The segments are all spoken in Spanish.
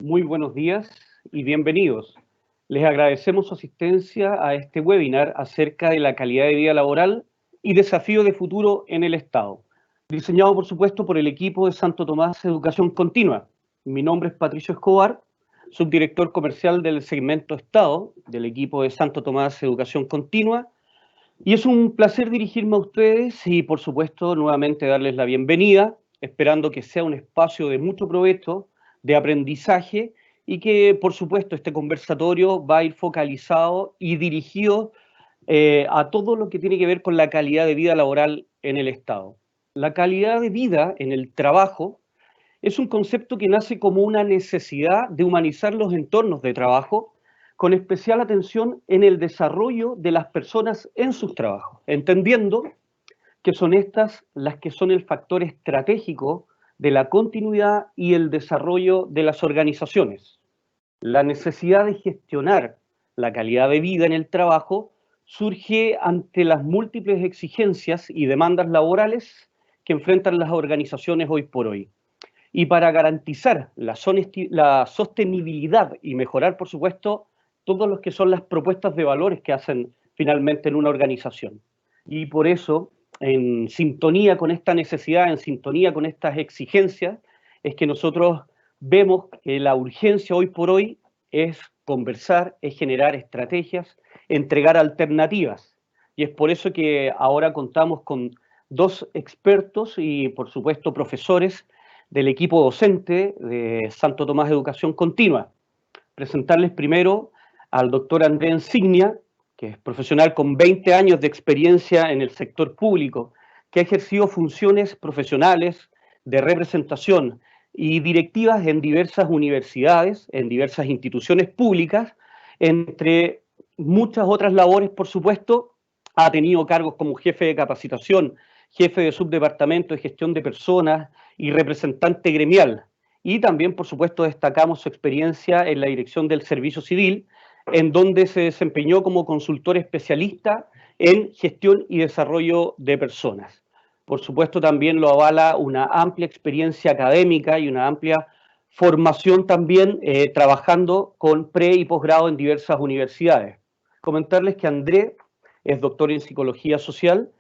Muy buenos días y bienvenidos. Les agradecemos su asistencia a este webinar acerca de la calidad de vida laboral y desafío de futuro en el Estado, diseñado por supuesto por el equipo de Santo Tomás Educación Continua. Mi nombre es Patricio Escobar, subdirector comercial del segmento Estado del equipo de Santo Tomás Educación Continua, y es un placer dirigirme a ustedes y por supuesto nuevamente darles la bienvenida, esperando que sea un espacio de mucho provecho, de aprendizaje, y que por supuesto este conversatorio va a ir focalizado y dirigido a todo lo que tiene que ver con la calidad de vida laboral en el Estado. La calidad de vida en el trabajo es un concepto que nace como una necesidad de humanizar los entornos de trabajo, con especial atención en el desarrollo de las personas en sus trabajos, entendiendo que son estas las que son el factor estratégico de la continuidad y el desarrollo de las organizaciones. La necesidad de gestionar la calidad de vida en el trabajo surge ante las múltiples exigencias y demandas laborales que enfrentan las organizaciones hoy por hoy. Y para garantizar la sostenibilidad y mejorar, por supuesto, todos los que son las propuestas de valores que hacen finalmente en una organización. Y por eso, en sintonía con esta necesidad, en sintonía con estas exigencias, es que nosotros vemos que la urgencia hoy por hoy es conversar, es generar estrategias, entregar alternativas. Y es por eso que ahora contamos con dos expertos y, por supuesto, profesores del equipo docente de Santo Tomás Educación Continua. Presentarles primero al doctor André Insignia, que es profesional con 20 años de experiencia en el sector público, que ha ejercido funciones profesionales de representación y directivas en diversas universidades, en diversas instituciones públicas, entre muchas otras labores, por supuesto. Ha tenido cargos como jefe de capacitación, jefe de subdepartamento de gestión de personas y representante gremial. Y también, por supuesto, destacamos su experiencia en la dirección del Servicio Civil, en donde se desempeñó como consultor especialista en gestión y desarrollo de personas. Por supuesto, también lo avala una amplia experiencia académica y una amplia formación también trabajando con pre- y posgrado en diversas universidades. Comentarles que André es doctor en Psicología Social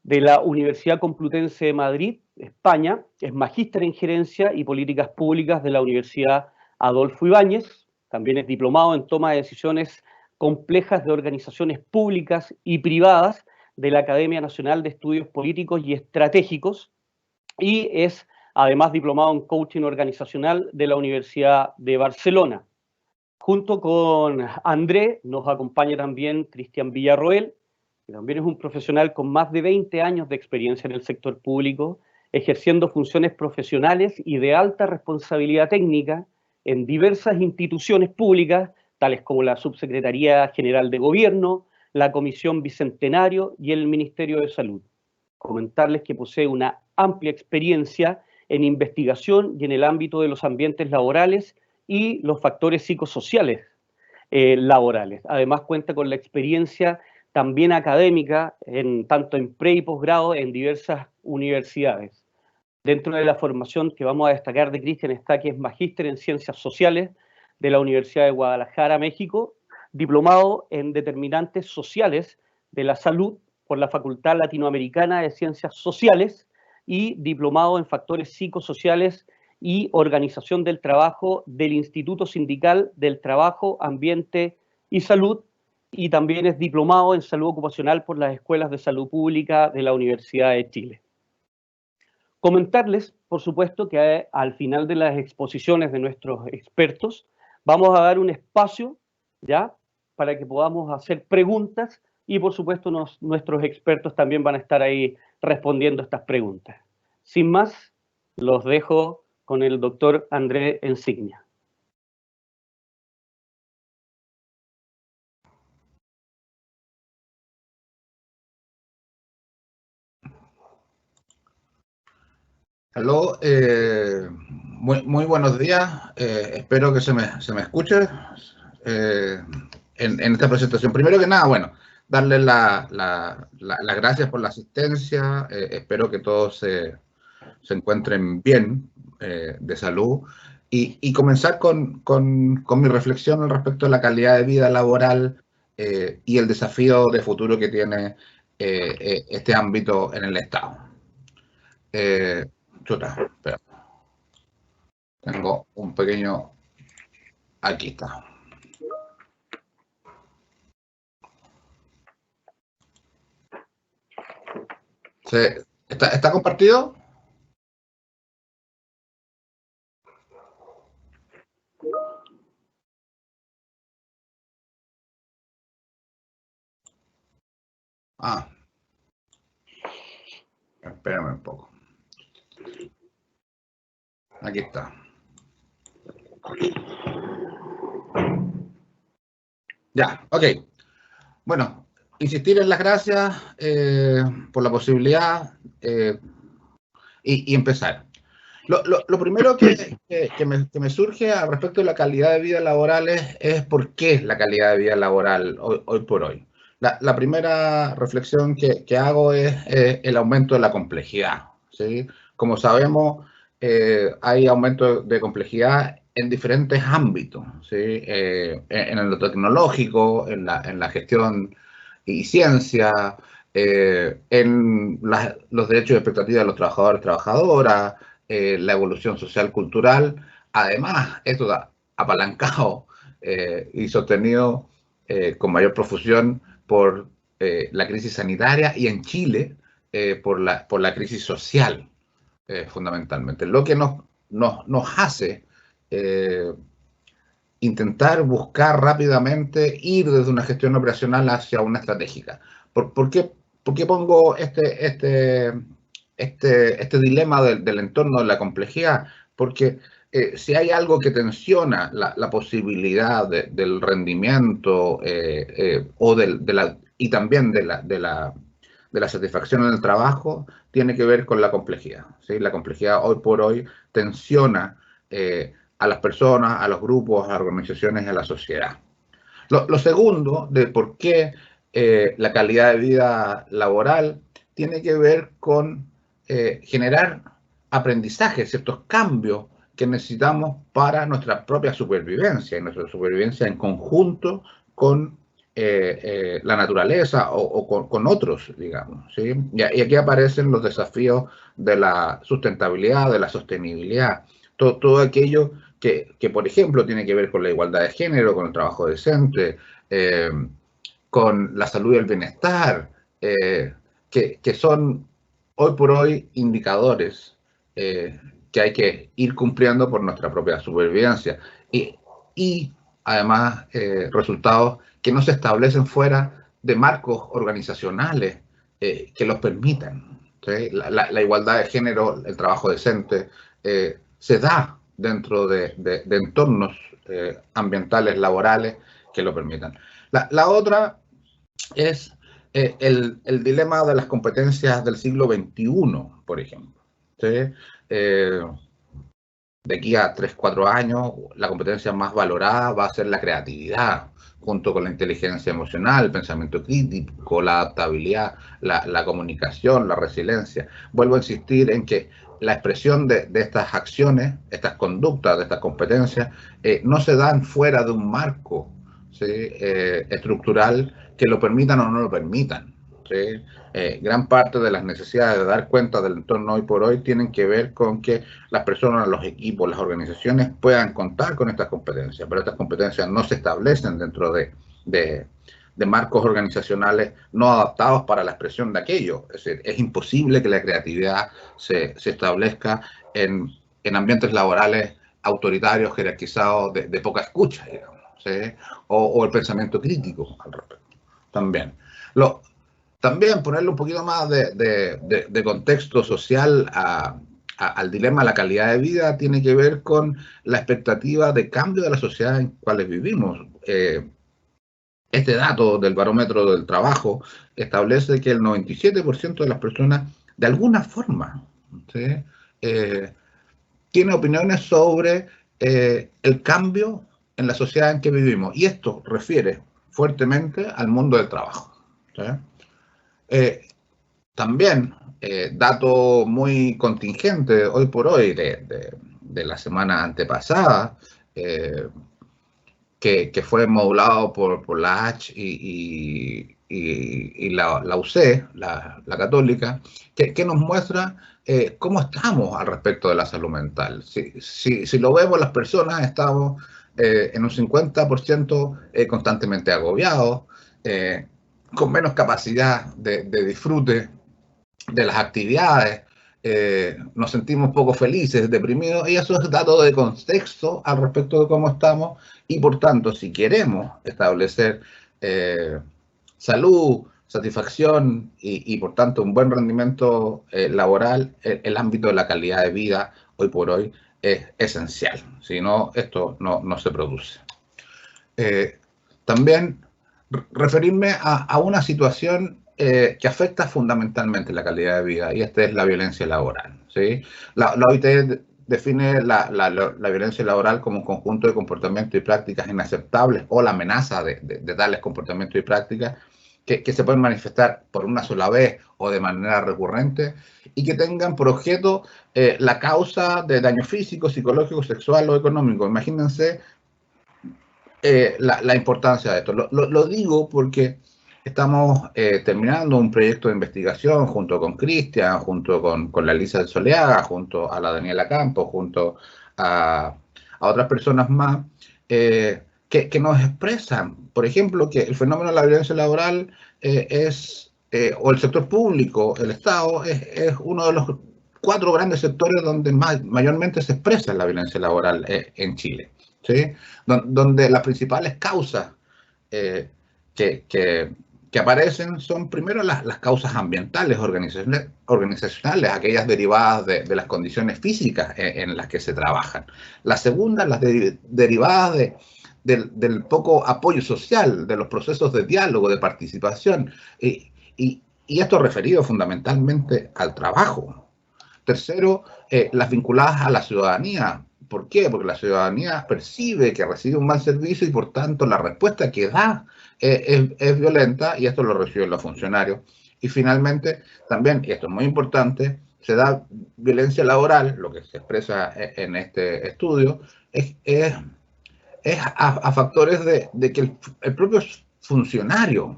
de la Universidad Complutense de Madrid, España, es magíster en Gerencia y Políticas Públicas de la Universidad Adolfo Ibáñez, también es diplomado en toma de decisiones complejas de organizaciones públicas y privadas de la Academia Nacional de Estudios Políticos y Estratégicos, y es además diplomado en coaching organizacional de la Universidad de Barcelona. Junto con André nos acompaña también Cristian Villarroel, que también es un profesional con más de 20 años de experiencia en el sector público, ejerciendo funciones profesionales y de alta responsabilidad técnica en diversas instituciones públicas, tales como la Subsecretaría General de Gobierno, la Comisión Bicentenario y el Ministerio de Salud. Comentarles que posee una amplia experiencia en investigación y en el ámbito de los ambientes laborales y los factores psicosociales laborales. Además cuenta con la experiencia también académica, tanto en pre y posgrado en diversas universidades. Dentro de la formación que vamos a destacar de Cristian está que es magíster en Ciencias Sociales de la Universidad de Guadalajara, México, diplomado en Determinantes Sociales de la Salud por la Facultad Latinoamericana de Ciencias Sociales y diplomado en Factores Psicosociales y Organización del Trabajo del Instituto Sindical del Trabajo, Ambiente y Salud, y también es diplomado en Salud Ocupacional por las Escuelas de Salud Pública de la Universidad de Chile. Comentarles, por supuesto, que al final de las exposiciones de nuestros expertos vamos a dar un espacio, ¿ya?, para que podamos hacer preguntas y, por supuesto, nuestros expertos también van a estar ahí respondiendo estas preguntas. Sin más, los dejo con el doctor André Insignia. Aló, muy buenos días. Espero que se me escuche en esta presentación. Primero que nada, bueno, darles las gracias por la asistencia. Espero que todos se encuentren bien de salud. y comenzar con mi reflexión al respecto de la calidad de vida laboral y el desafío de futuro que tiene este ámbito en el Estado. Espera. Tengo un pequeño... Aquí está. ¿Está compartido? Espérame un poco. Aquí está. Ya, ok. Bueno, insistir en las gracias por la posibilidad y empezar. Lo primero que me surge al respecto de la calidad de vida laboral es por qué la calidad de vida laboral hoy por hoy. La primera reflexión que hago es el aumento de la complejidad, ¿sí? Como sabemos, hay aumento de complejidad en diferentes ámbitos, ¿sí? En lo tecnológico, en la gestión y ciencia, en los derechos y expectativas de los trabajadores y trabajadoras, la evolución social cultural. Además, esto apalancado y sostenido con mayor profusión por la crisis sanitaria y en Chile por la crisis social, fundamentalmente. Lo que nos hace intentar buscar rápidamente ir desde una gestión operacional hacia una estratégica. ¿Por qué pongo este dilema del entorno de la complejidad? Porque si hay algo que tensiona la posibilidad del rendimiento y también de la satisfacción en el trabajo, tiene que ver con la complejidad, ¿sí? La complejidad hoy por hoy tensiona a las personas, a los grupos, a las organizaciones y a la sociedad. Lo segundo de por qué la calidad de vida laboral tiene que ver con generar aprendizaje, ciertos cambios que necesitamos para nuestra propia supervivencia y nuestra supervivencia en conjunto con la naturaleza o con otros, digamos, ¿sí? Y aquí aparecen los desafíos de la sustentabilidad, de la sostenibilidad, todo aquello que, por ejemplo, tiene que ver con la igualdad de género, con el trabajo decente, con la salud y el bienestar, que son hoy por hoy indicadores que hay que ir cumpliendo por nuestra propia supervivencia. Y además, resultados que no se establecen fuera de marcos organizacionales que los permitan, ¿sí? La igualdad de género, el trabajo decente, se da dentro de entornos ambientales, laborales, que lo permitan. La otra es el dilema de las competencias del siglo XXI, por ejemplo, ¿sí? De aquí a 3, 4 años, la competencia más valorada va a ser la creatividad, junto con la inteligencia emocional, el pensamiento crítico, la adaptabilidad, la comunicación, la resiliencia. Vuelvo a insistir en que la expresión de estas acciones, estas conductas, de estas competencias, no se dan fuera de un marco, ¿sí? Estructural que lo permitan o no lo permitan, ¿sí? Gran parte de las necesidades de dar cuenta del entorno hoy por hoy tienen que ver con que las personas, los equipos, las organizaciones puedan contar con estas competencias, pero estas competencias no se establecen dentro de marcos organizacionales no adaptados para la expresión de aquello. Es decir, es imposible que la creatividad se establezca en ambientes laborales autoritarios, jerarquizados, de poca escucha, digamos, ¿sí? O el pensamiento crítico al respecto. También ponerle un poquito más de contexto social al dilema de la calidad de vida tiene que ver con la expectativa de cambio de la sociedad en la cual vivimos. Este dato del barómetro del trabajo establece que el 97% de las personas, de alguna forma, ¿sí? Tiene opiniones sobre el cambio en la sociedad en que vivimos. Y esto refiere fuertemente al mundo del trabajo, ¿sí? También, dato muy contingente hoy por hoy de de la semana antepasada, que fue modulado por la H y la UC, la Católica, que nos muestra cómo estamos al respecto de la salud mental. Si lo vemos, las personas estamos en un 50% constantemente agobiados, con menos capacidad de disfrute de las actividades, nos sentimos poco felices, deprimidos, y eso es dato de contexto al respecto de cómo estamos, y por tanto, si queremos establecer salud, satisfacción y por tanto un buen rendimiento laboral, el ámbito de la calidad de vida hoy por hoy es esencial, si no, esto no se produce. También referirme a una situación que afecta fundamentalmente la calidad de vida, y esta es la violencia laboral, ¿sí? La OIT define la violencia laboral como un conjunto de comportamientos y prácticas inaceptables o la amenaza de tales comportamientos y prácticas que se pueden manifestar por una sola vez o de manera recurrente y que tengan por objeto la causa de daño físico, psicológico, sexual o económico. Imagínense la importancia de esto. Lo digo porque estamos terminando un proyecto de investigación junto con Cristian, junto con la Elisa del Soleaga, junto a la Daniela Campos, junto a otras personas más, que nos expresan, por ejemplo, que el fenómeno de la violencia laboral o el sector público, el Estado, es uno de los 4 grandes sectores donde mayormente se expresa la violencia laboral en Chile, ¿sí? Donde las principales causas que aparecen son primero las causas ambientales, organizacionales, aquellas derivadas de las condiciones físicas en las que se trabajan. La segunda, las derivadas del poco apoyo social, de los procesos de diálogo, de participación, y esto referido fundamentalmente al trabajo. Tercero, las vinculadas a la ciudadanía. ¿Por qué? Porque la ciudadanía percibe que recibe un mal servicio y por tanto la respuesta que da es violenta, y esto lo reciben los funcionarios. Y finalmente, también, y esto es muy importante, se da violencia laboral, lo que se expresa en este estudio, es a factores de que el propio funcionaria,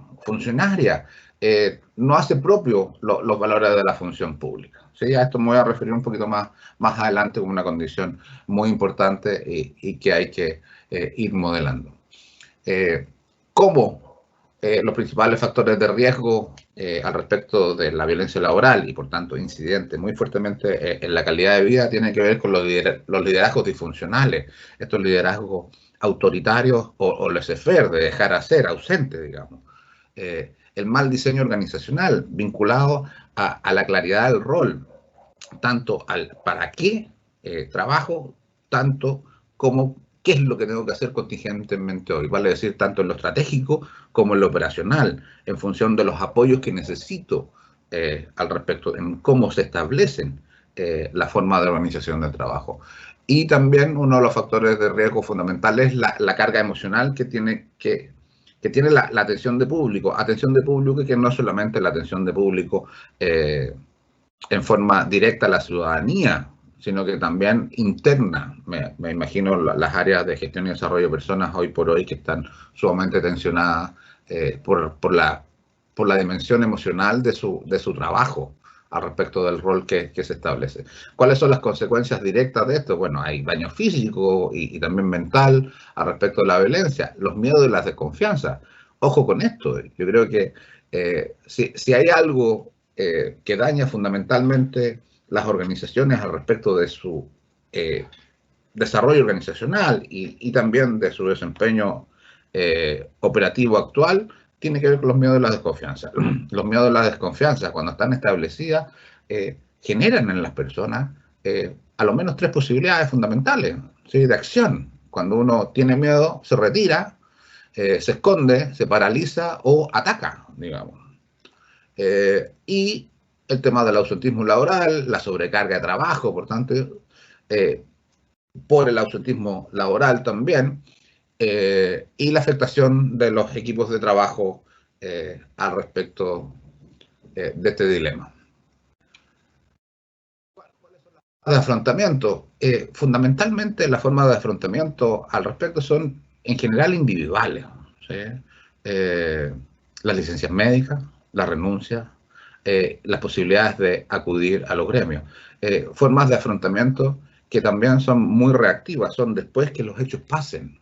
no hace propio los valores de la función pública. ¿Sí? A esto me voy a referir un poquito más adelante como una condición muy importante y que hay que ir modelando. ¿Cómo los principales factores de riesgo al respecto de la violencia laboral y por tanto incidente muy fuertemente en la calidad de vida tienen que ver con los liderazgos disfuncionales, estos liderazgos autoritarios o laissez-faire, de dejar hacer, ausente, digamos. El mal diseño organizacional vinculado a la claridad del rol, tanto al para qué trabajo, tanto como qué es lo que tengo que hacer contingentemente hoy. Vale decir, tanto en lo estratégico como en lo operacional, en función de los apoyos que necesito al respecto, en cómo se establecen la forma de organización del trabajo. Y también uno de los factores de riesgo fundamentales es la carga emocional que tiene la atención de público. Atención de público que no solamente la atención de público en forma directa a la ciudadanía, sino que también interna. Me imagino las áreas de gestión y desarrollo de personas hoy por hoy que están sumamente tensionadas por la dimensión emocional de su trabajo al respecto del rol que se establece. ¿Cuáles son las consecuencias directas de esto? Bueno, hay daño físico y también mental al respecto de la violencia, los miedos y las desconfianzas. Ojo con esto, yo creo que si hay algo que daña fundamentalmente las organizaciones al respecto de su desarrollo organizacional y también de su desempeño operativo actual, tiene que ver con los miedos de la desconfianza. Los miedos de la desconfianza, cuando están establecidas, generan en las personas a lo menos 3 posibilidades fundamentales, ¿sí?, de acción. Cuando uno tiene miedo, se retira, se esconde, se paraliza o ataca, digamos. Y el tema del ausentismo laboral, la sobrecarga de trabajo, por tanto, por el ausentismo laboral también, y la afectación de los equipos de trabajo al respecto de este dilema. de afrontamiento. Fundamentalmente las formas de afrontamiento al respecto son en general individuales, ¿sí? Las licencias médicas, la renuncia, las posibilidades de acudir a los gremios. Formas de afrontamiento que también son muy reactivas, son después que los hechos pasen.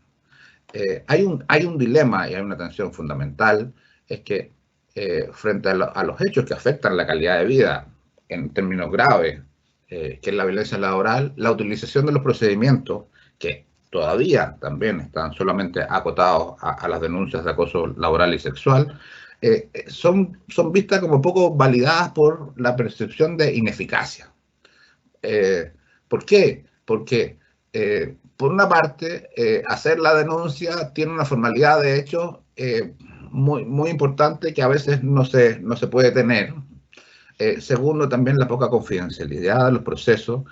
Hay un dilema y hay una tensión fundamental, es que frente a los hechos que afectan la calidad de vida en términos graves, que es la violencia laboral, la utilización de los procedimientos que todavía también están solamente acotados a las denuncias de acoso laboral y sexual, son vistas como poco validadas por la percepción de ineficacia. ¿Por qué? Porque, por una parte, hacer la denuncia tiene una formalidad de hecho muy importante que a veces no se puede tener. Segundo, también la poca confidencialidad de los procesos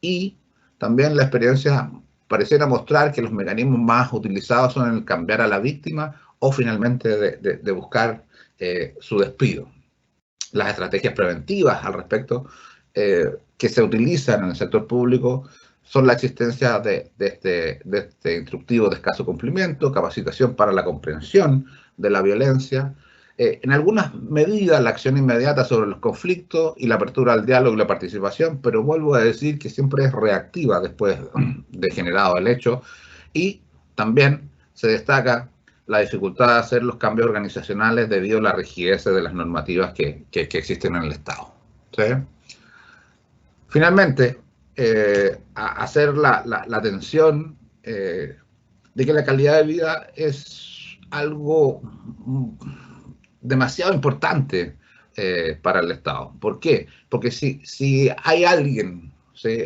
y también la experiencia pareciera mostrar que los mecanismos más utilizados son el cambiar a la víctima o finalmente de buscar su despido. Las estrategias preventivas al respecto que se utilizan en el sector público son la existencia de este instructivo de escaso cumplimiento, capacitación para la comprensión de la violencia, en algunas medidas la acción inmediata sobre los conflictos y la apertura al diálogo y la participación, pero vuelvo a decir que siempre es reactiva después de generado el hecho, y también se destaca la dificultad de hacer los cambios organizacionales debido a la rigidez de las normativas que existen en el Estado. ¿Sí? Finalmente, hacer la atención de que la calidad de vida es algo demasiado importante para el Estado. ¿Por qué? Porque si hay alguien, ¿sí?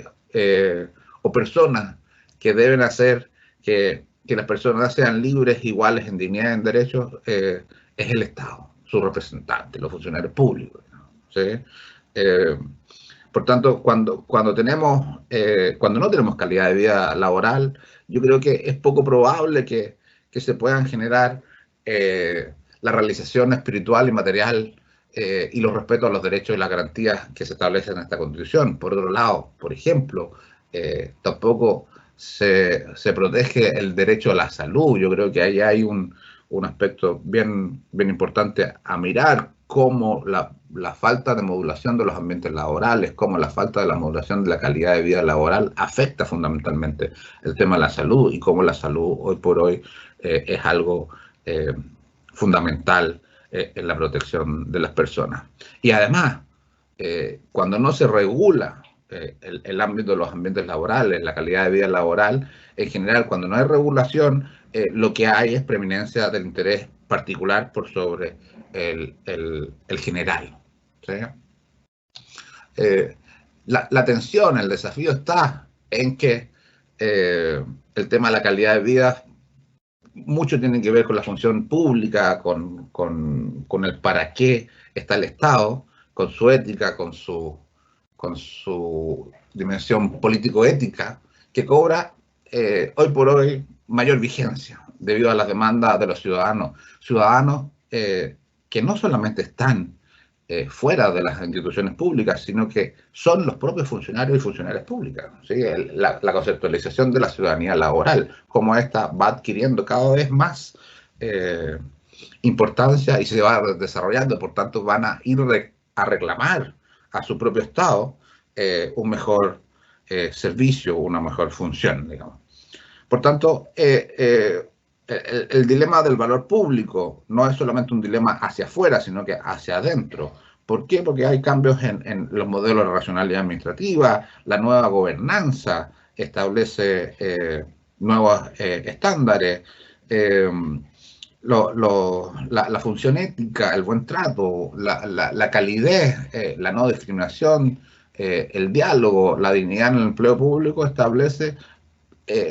O personas que deben hacer que las personas sean libres, iguales en dignidad y en derechos, es el Estado, su representante, los funcionarios públicos, ¿sí? Por tanto, cuando no tenemos calidad de vida laboral, yo creo que es poco probable que se puedan generar la realización espiritual y material y los respetos a los derechos y las garantías que se establecen en esta Constitución. Por otro lado, por ejemplo, tampoco se protege el derecho a la salud. Yo creo que ahí hay un aspecto bien importante a mirar, cómo la falta de modulación de los ambientes laborales, cómo la falta de la modulación de la calidad de vida laboral afecta fundamentalmente el tema de la salud y cómo la salud hoy por hoy es algo fundamental en la protección de las personas. Y además, cuando no se regula el ámbito de los ambientes laborales, la calidad de vida laboral, en general, cuando no hay regulación, lo que hay es preeminencia del interés particular por sobre el general. ¿Sí? La tensión, el desafío está en que el tema de la calidad de vida mucho tiene que ver con la función pública, con el para qué está el Estado, con su ética, con su dimensión político-ética, que cobra hoy por hoy mayor vigencia debido a las demandas de los ciudadanos que no solamente están fuera de las instituciones públicas, sino que son los propios funcionarios y funcionarias públicas. ¿Sí? La conceptualización de la ciudadanía laboral, como esta va adquiriendo cada vez más importancia y se va desarrollando, por tanto van a ir a reclamar a su propio Estado un mejor servicio, una mejor función, digamos. Por tanto, el dilema del valor público no es solamente un dilema hacia afuera, sino que hacia adentro. ¿Por qué? Porque hay cambios en los modelos de racionalidad administrativa, la nueva gobernanza establece nuevos estándares, la función ética, el buen trato, la calidez, la no discriminación, el diálogo, la dignidad en el empleo público establece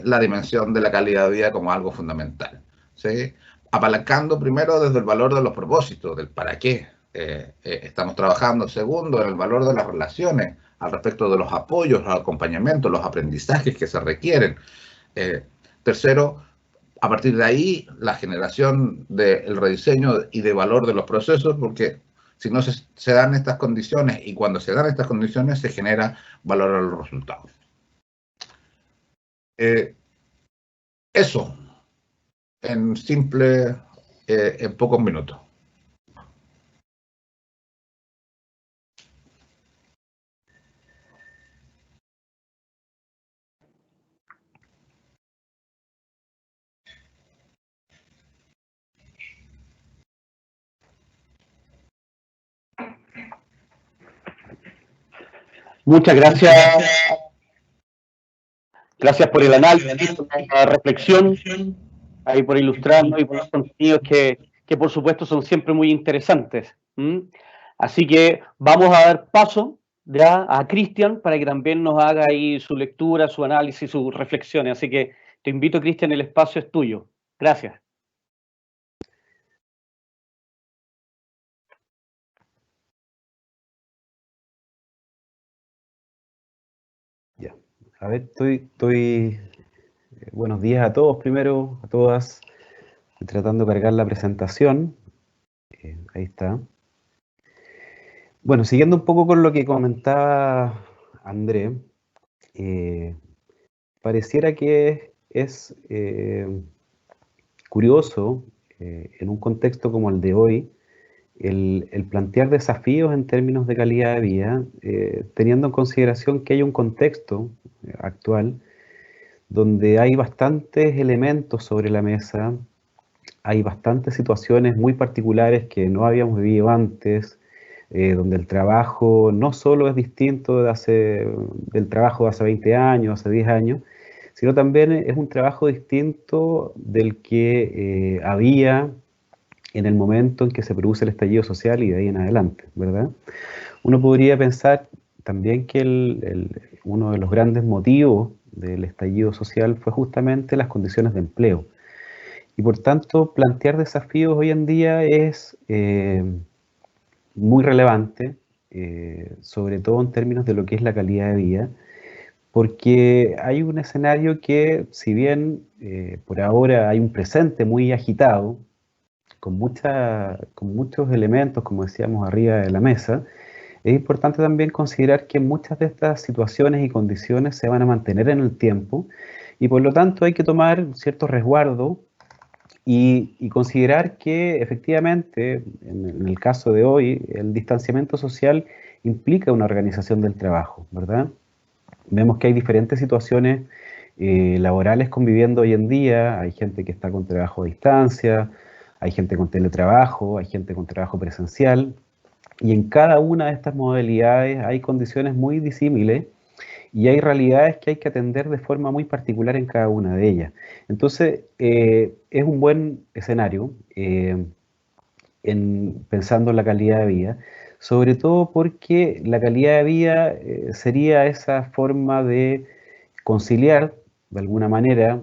la dimensión de la calidad de vida como algo fundamental, ¿sí? Apalancando primero desde el valor de los propósitos, del para qué estamos trabajando. Segundo, en el valor de las relaciones, al respecto de los apoyos, los acompañamientos, los aprendizajes que se requieren. Tercero, a partir de ahí, la generación del rediseño y de valor de los procesos, porque si no se dan estas condiciones, y cuando se dan estas condiciones se genera valor a los resultados. Eso, en simple, en pocos minutos. Muchas gracias. Gracias por el análisis, por la reflexión, ahí por ilustrarnos y por los contenidos que por supuesto son siempre muy interesantes. Así que vamos a dar paso ya a Cristian para que también nos haga ahí su lectura, su análisis, sus reflexiones. Así que te invito, Cristian, el espacio es tuyo. Gracias. Ya, a ver, buenos días a todos primero, a todas. Estoy tratando de cargar la presentación. Ahí está. Bueno, siguiendo un poco con lo que comentaba André, pareciera que es curioso, en un contexto como el de hoy, el plantear desafíos en términos de calidad de vida, teniendo en consideración que hay un contexto actual donde hay bastantes elementos sobre la mesa, hay bastantes situaciones muy particulares que no habíamos vivido antes, donde el trabajo no solo es distinto del trabajo de hace 20 años, hace 10 años, sino también es un trabajo distinto del que había en el momento en que se produce el estallido social y de ahí en adelante, ¿verdad? Uno podría pensar también que uno de los grandes motivos del estallido social fue justamente las condiciones de empleo. Y por tanto, plantear desafíos hoy en día es muy relevante, sobre todo en términos de lo que es la calidad de vida, porque hay un escenario que, si bien por ahora hay un presente muy agitado, con muchos elementos, como decíamos, arriba de la mesa, es importante también considerar que muchas de estas situaciones y condiciones se van a mantener en el tiempo y por lo tanto hay que tomar cierto resguardo y considerar que efectivamente, en el caso de hoy, el distanciamiento social implica una organización del trabajo, ¿verdad? Vemos que hay diferentes situaciones laborales conviviendo hoy en día, hay gente que está con trabajo a distancia, hay gente con teletrabajo, hay gente con trabajo presencial, y en cada una de estas modalidades hay condiciones muy disímiles y hay realidades que hay que atender de forma muy particular en cada una de ellas. Entonces, es un buen escenario pensando en la calidad de vida, sobre todo porque la calidad de vida sería esa forma de conciliar, de alguna manera,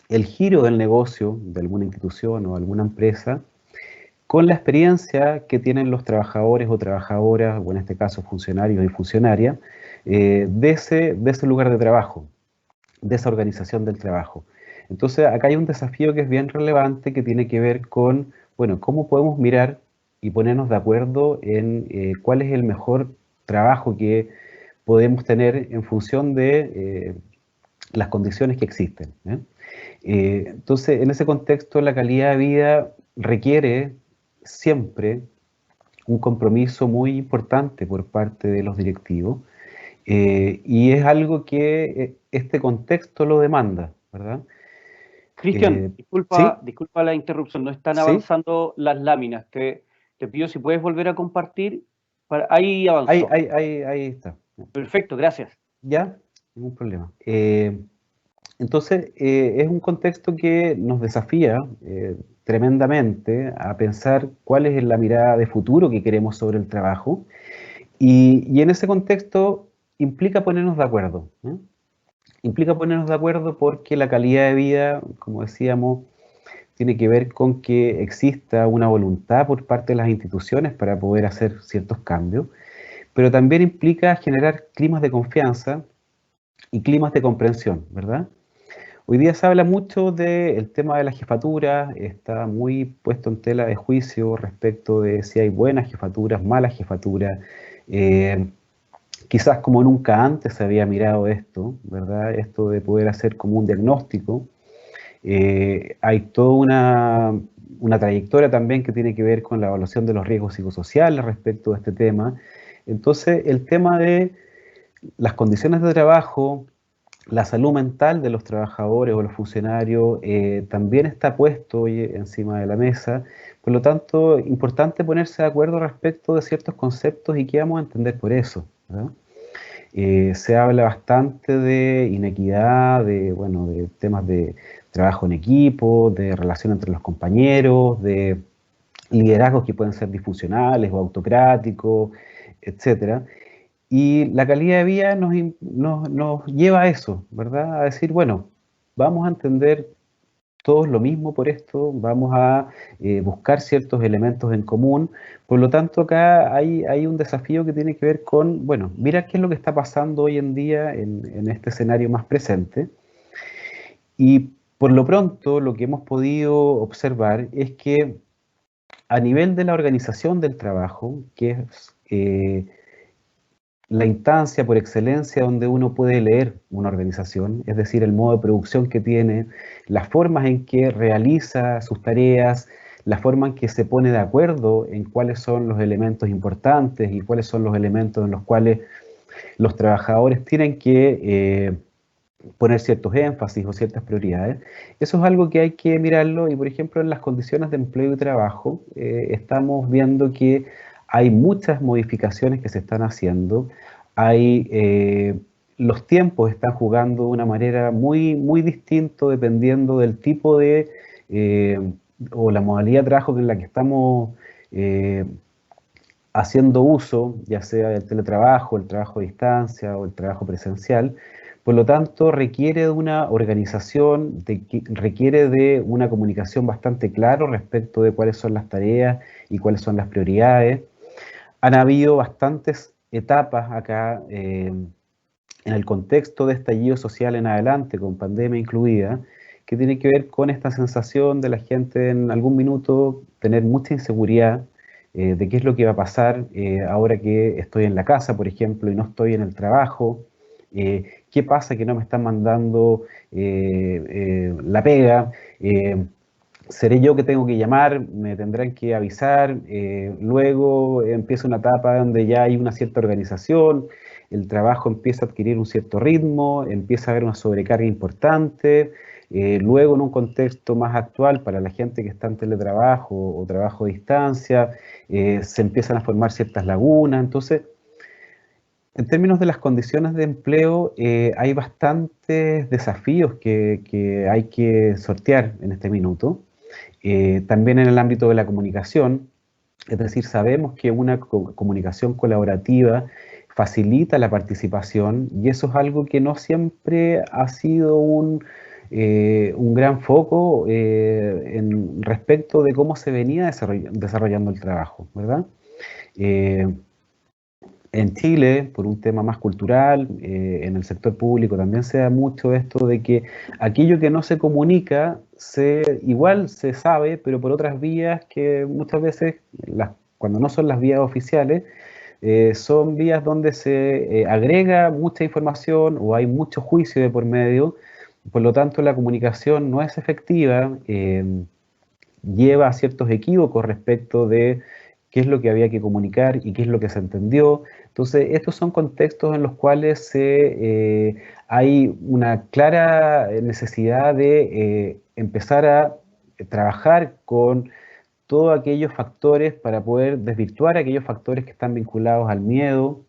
el giro del negocio de alguna institución o alguna empresa con la experiencia que tienen los trabajadores o trabajadoras, o en este caso funcionarios y funcionarias, de ese lugar de trabajo, de esa organización del trabajo. Entonces, acá hay un desafío que es bien relevante que tiene que ver con, bueno, cómo podemos mirar y ponernos de acuerdo en cuál es el mejor trabajo que podemos tener en función de las condiciones que existen. Entonces, en ese contexto, la calidad de vida requiere siempre un compromiso muy importante por parte de los directivos y es algo que este contexto lo demanda, ¿verdad? Cristian, ¿sí? disculpa la interrupción, no están ¿sí? avanzando las láminas. Te pido si puedes volver a compartir. Ahí avanzó. Ahí está. Perfecto, gracias. Ya, ningún problema. Entonces, es un contexto que nos desafía tremendamente a pensar cuál es la mirada de futuro que queremos sobre el trabajo y en ese contexto implica ponernos de acuerdo, ¿no? Implica ponernos de acuerdo porque la calidad de vida, como decíamos, tiene que ver con que exista una voluntad por parte de las instituciones para poder hacer ciertos cambios, pero también implica generar climas de confianza y climas de comprensión, ¿verdad? Hoy día se habla mucho del tema de la jefatura, está muy puesto en tela de juicio respecto de si hay buenas jefaturas, malas jefaturas. Quizás como nunca antes se había mirado esto, ¿verdad? Esto de poder hacer como un diagnóstico. Hay toda una trayectoria también que tiene que ver con la evaluación de los riesgos psicosociales respecto a este tema. Entonces, el tema de las condiciones de trabajo, la salud mental de los trabajadores o los funcionarios también está puesto hoy encima de la mesa. Por lo tanto, importante ponerse de acuerdo respecto de ciertos conceptos y qué vamos a entender por eso, ¿verdad? Se habla bastante de inequidad, bueno, de temas de trabajo en equipo, de relación entre los compañeros, de liderazgos que pueden ser disfuncionales o autocráticos, etcétera. Y la calidad de vida nos lleva a eso, ¿verdad? A decir, bueno, vamos a entender todos lo mismo por esto, vamos a buscar ciertos elementos en común. Por lo tanto, acá hay un desafío que tiene que ver con, bueno, mira qué es lo que está pasando hoy en día en este escenario más presente. Y por lo pronto, lo que hemos podido observar es que a nivel de la organización del trabajo, que es la instancia por excelencia donde uno puede leer una organización, es decir, el modo de producción que tiene, las formas en que realiza sus tareas, la forma en que se pone de acuerdo en cuáles son los elementos importantes y cuáles son los elementos en los cuales los trabajadores tienen que poner ciertos énfasis o ciertas prioridades. Eso es algo que hay que mirarlo y, por ejemplo, en las condiciones de empleo y trabajo estamos viendo que hay muchas modificaciones que se están haciendo. Los tiempos están jugando de una manera muy distinta dependiendo del tipo de o la modalidad de trabajo en la que estamos haciendo uso, ya sea del teletrabajo, el trabajo a distancia o el trabajo presencial. Por lo tanto, requiere de una organización, requiere de una comunicación bastante clara respecto de cuáles son las tareas y cuáles son las prioridades. Han habido bastantes etapas acá en el contexto de estallido social en adelante, con pandemia incluida, que tiene que ver con esta sensación de la gente en algún minuto tener mucha inseguridad de qué es lo que va a pasar ahora que estoy en la casa, por ejemplo, y no estoy en el trabajo. ¿Qué pasa que no me están mandando la pega? ¿Seré yo que tengo que llamar? ¿Me tendrán que avisar? Luego empieza una etapa donde ya hay una cierta organización, el trabajo empieza a adquirir un cierto ritmo, empieza a haber una sobrecarga importante. Luego, en un contexto más actual, para la gente que está en teletrabajo o trabajo a distancia, se empiezan a formar ciertas lagunas. Entonces, en términos de las condiciones de empleo, hay bastantes desafíos que hay que sortear en este minuto. También en el ámbito de la comunicación, es decir, sabemos que una comunicación colaborativa facilita la participación y eso es algo que no siempre ha sido un gran foco respecto de cómo se venía desarrollando el trabajo, ¿verdad? En Chile, por un tema más cultural, en el sector público también se da mucho esto de que aquello que no se comunica, igual se sabe, pero por otras vías que muchas veces, cuando no son las vías oficiales, son vías donde se agrega mucha información o hay mucho juicio de por medio, por lo tanto la comunicación no es efectiva, lleva a ciertos equívocos respecto de qué es lo que había que comunicar y qué es lo que se entendió. Entonces, estos son contextos en los cuales hay una clara necesidad de empezar a trabajar con todos aquellos factores para poder desvirtuar aquellos factores que están vinculados al miedo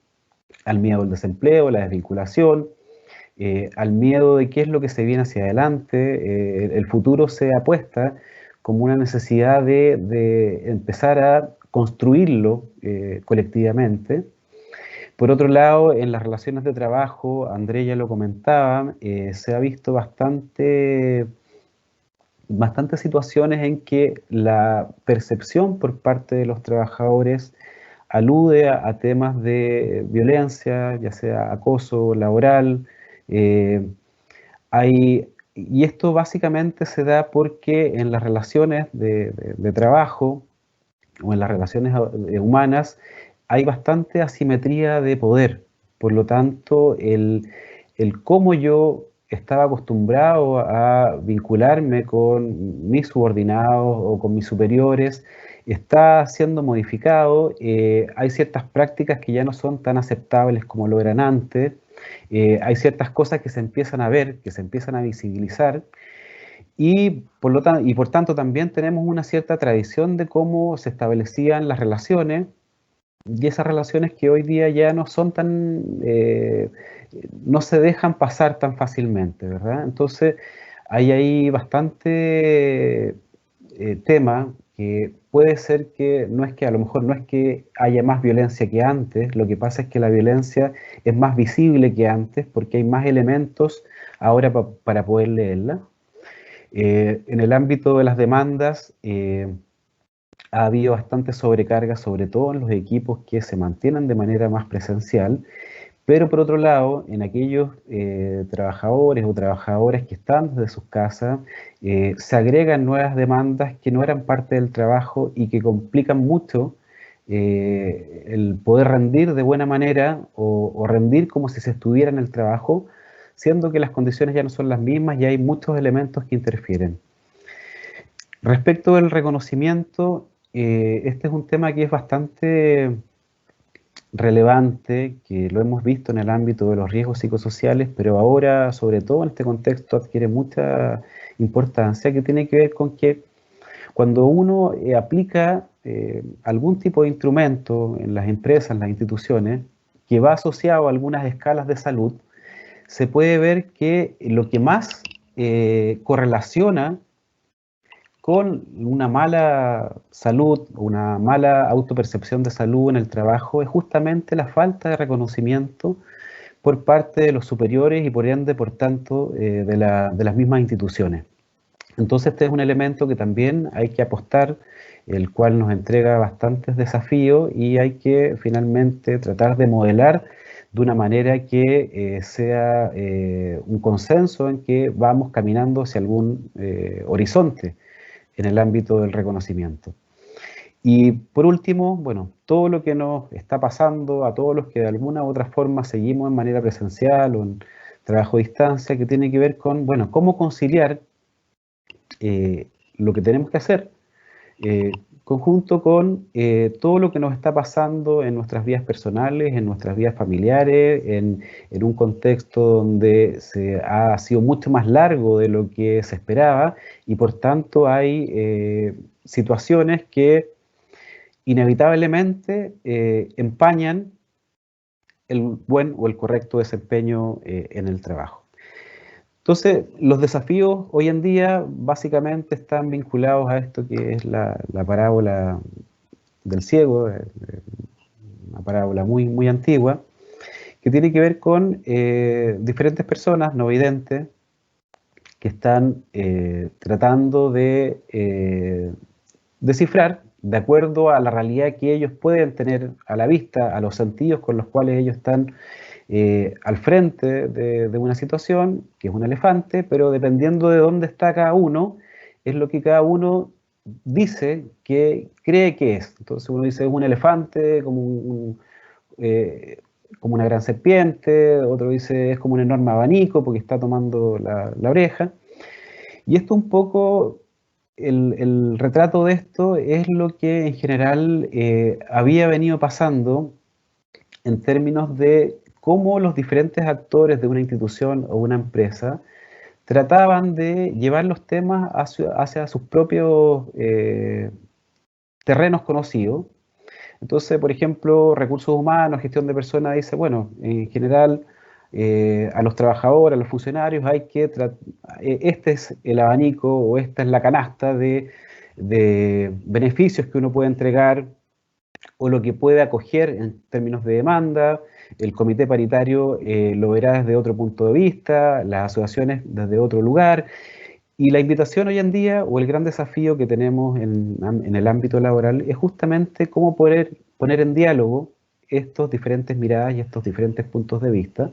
al desempleo, la desvinculación, al miedo de qué es lo que se viene hacia adelante. El futuro se apuesta como una necesidad de empezar a construirlo colectivamente. Por otro lado, en las relaciones de trabajo, Andrés ya lo comentaba, se ha visto bastantes situaciones en que la percepción por parte de los trabajadores alude a temas de violencia, ya sea acoso laboral. Hay Y esto básicamente se da porque en las relaciones de trabajo o en las relaciones humanas hay bastante asimetría de poder. Por lo tanto, el cómo yo estaba acostumbrado a vincularme con mis subordinados o con mis superiores está siendo modificado. Hay ciertas prácticas que ya no son tan aceptables como lo eran antes. Hay ciertas cosas que se empiezan a ver, que se empiezan a visibilizar, y por tanto también tenemos una cierta tradición de cómo se establecían las relaciones, y esas relaciones que hoy día ya no son tan, no se dejan pasar tan fácilmente, ¿verdad? Entonces hay ahí bastante tema que puede ser que no es que a lo mejor no es que haya más violencia que antes, lo que pasa es que la violencia es más visible que antes porque hay más elementos ahora para poder leerla. En el ámbito de las demandas ha habido bastante sobrecarga, sobre todo en los equipos que se mantienen de manera más presencial, pero por otro lado, en aquellos trabajadores o trabajadoras que están desde sus casas, se agregan nuevas demandas que no eran parte del trabajo y que complican mucho el poder rendir de buena manera o rendir como si se estuviera en el trabajo, siendo que las condiciones ya no son las mismas y hay muchos elementos que interfieren. Respecto del reconocimiento, este es un tema que es bastante relevante, que lo hemos visto en el ámbito de los riesgos psicosociales, pero ahora, sobre todo en este contexto, adquiere mucha importancia, que tiene que ver con que cuando uno aplica algún tipo de instrumento en las empresas, en las instituciones, que va asociado a algunas escalas de salud, se puede ver que lo que más correlaciona con una mala salud, una mala autopercepción de salud en el trabajo es justamente la falta de reconocimiento por parte de los superiores y por ende, por tanto, de las mismas instituciones. Entonces este es un elemento que también hay que apostar, el cual nos entrega bastantes desafíos y hay que finalmente tratar de modelar de una manera que sea un consenso en que vamos caminando hacia algún horizonte en el ámbito del reconocimiento. Y por último, bueno, todo lo que nos está pasando a todos los que de alguna u otra forma seguimos en manera presencial o en trabajo a distancia, que tiene que ver con, bueno, cómo conciliar lo que tenemos que hacer conjunto con todo lo que nos está pasando en nuestras vidas personales, en nuestras vidas familiares, en un contexto donde ha sido mucho más largo de lo que se esperaba y por tanto hay situaciones que inevitablemente empañan el buen o el correcto desempeño en el trabajo. Entonces, los desafíos hoy en día básicamente están vinculados a esto que es la parábola del ciego, una parábola muy, muy antigua, que tiene que ver con diferentes personas no videntes que están tratando de descifrar, de acuerdo a la realidad que ellos pueden tener a la vista, a los sentidos con los cuales ellos están al frente de una situación, que es un elefante, pero dependiendo de dónde está cada uno, es lo que cada uno dice que cree que es. Entonces uno dice es un elefante, como una gran serpiente, otro dice es como un enorme abanico porque está tomando la oreja. Y esto un poco, el retrato de esto es lo que en general había venido pasando en términos de cómo los diferentes actores de una institución o una empresa trataban de llevar los temas hacia sus propios terrenos conocidos. Entonces, por ejemplo, recursos humanos, gestión de personas, dice, bueno, en general, a los trabajadores, a los funcionarios, este es el abanico o esta es la canasta de beneficios que uno puede entregar o lo que puede acoger en términos de demanda. El comité paritario lo verá desde otro punto de vista, las asociaciones desde otro lugar. Y la invitación hoy en día, o el gran desafío que tenemos en el ámbito laboral, es justamente cómo poder poner en diálogo estos diferentes miradas y estos diferentes puntos de vista.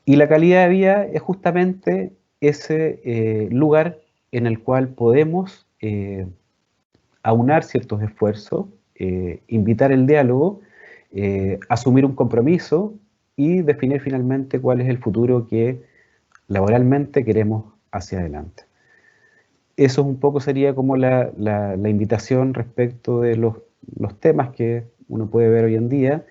Y la calidad de vida es justamente ese lugar en el cual podemos aunar ciertos esfuerzos, invitar el diálogo, asumir un compromiso y definir finalmente cuál es el futuro que laboralmente queremos hacia adelante. Eso un poco sería como la invitación respecto de los temas que uno puede ver hoy en día,